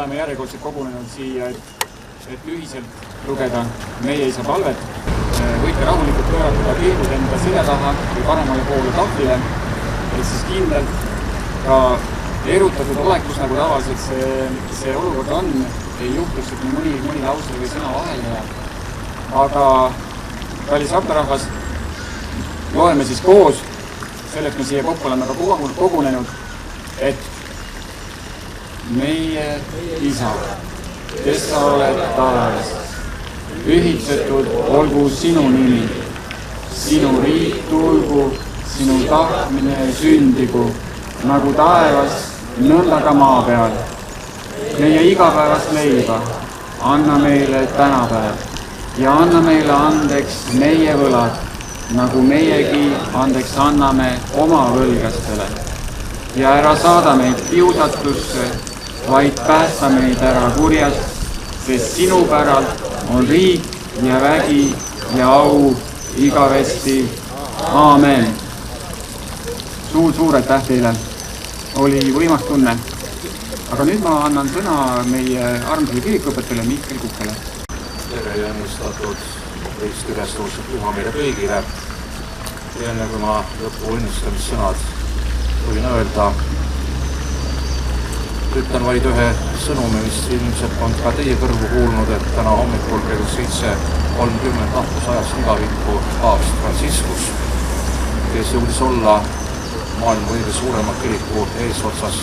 oleme järjekordselt kogunenud siia, et ühiselt lugeda meie isa palvet. Võite rahulikult pöörata pilgud enda selja taha või paremale poole tahvile, et siis kindlalt ka erutatud olekus, nagu tavaliselt see olukord on, ei juhtus, et mõni lause või sõna vahele jääb. Aga kallis rahvarahvas, loeme siis koos, selleks me siia kokku oleme ka kogunenud, et meie isa, kes sa oled taevas, ühitsetud olgu sinu nimi, sinu riik tulgu, sinu tahtmine sündigu, nagu taevas, nõnda ka maa peal. Meie igapäevast leiba anna meile tänapäev ja anna meile andeks meie võlad, nagu meiegi andeks anname oma võlgastele. Ja ära saada meid kiusatusse, vaid päästa meid ära kurjast, sest sinu päralt on riik ja vägi ja au igavesti. Aamen. Suur aitäh teile. Oli võimas tunne. Aga nüüd ma annan sõna meie armsale kirikuõpetajale Mihkel Kukkele. Tere ja õnnistatud teist ülestõusnud püha meile kõigile. Ja enne kui ma lõpu õnnistamissõnad võin öelda, ütlen vaid ühe sõnumi, mis ilmselt on ka teie kõrvu kuulnud, et täna hommikul kell 7:30 lahkus ajast igavikku paavst Franciscus, kes jõudis olla maailma kõige suurema kiriku eesotsas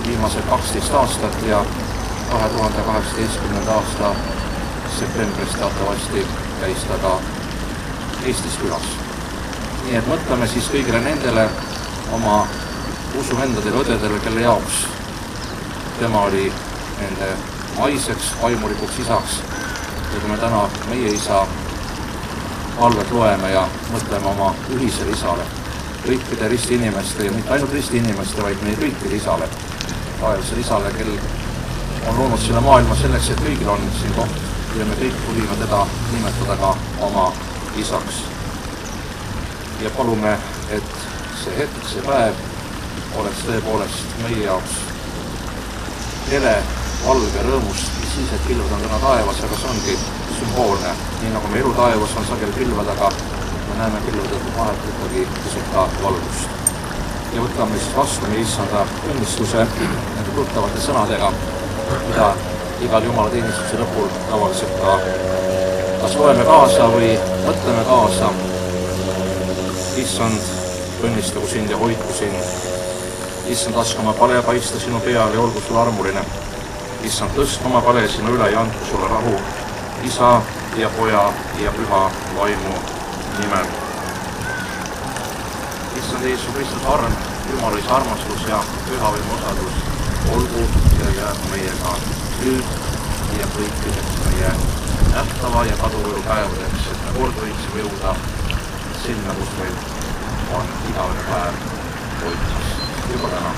viimased 12 aastat ja 2018. aasta septembris teatavasti käis ta ka Eestis külas. Nii et mõtleme siis kõigile nendele oma usuvendadele, õdedele, kelle jaoks tema oli nende maiseks, vaimulikuks isaks. Ja kui me täna meie isa palvet loeme ja mõtleme oma ühisele isale, kõikide risti inimeste ja mitte ainult risti inimeste, vaid meie kõikide isale, taevasele isale, kel on loonud selle maailma selleks, et kõigil on siin koht ja me kõik võime teda nimetada ka oma isaks. Ja palume, et see hetk, see päev oleks tõepoolest meie jaoks hele, valge, rõõmust, mis siis, et pilvad on täna taevas, aga see ongi sümboolne. Nii nagu me elu taevas on sagel pilvad, aga me näeme pilvadelt vahelt ikkagi pisut ka valgust. Ja võtame siis vastu meie issanda õnnistuse nende tuttavate sõnadega, mida igal jumala teenistuse lõpul tavaliselt ka kas loeme kaasa või mõtleme kaasa. Issand, õnnistagu sind ja hoidku sind. Issand, laske oma pale paista sinu peal ja olgu sulle armuline. Issand, tõstke oma pale sinu üle ja andku sulle rahu. Isa ja poja ja püha vaimu nimel. Issand Jeesus Kristus arm, Jumala isa armastus ja püha vaimu osadus olgu ja jäägu meiega nüüd ja kõikideks meie nähtava ja kaduvõru päevadeks, et me kord võiksime jõuda sinna, kus meil on igavene päev hoidmas. Juba täna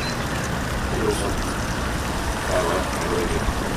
ilusat päeva jätku kõigile.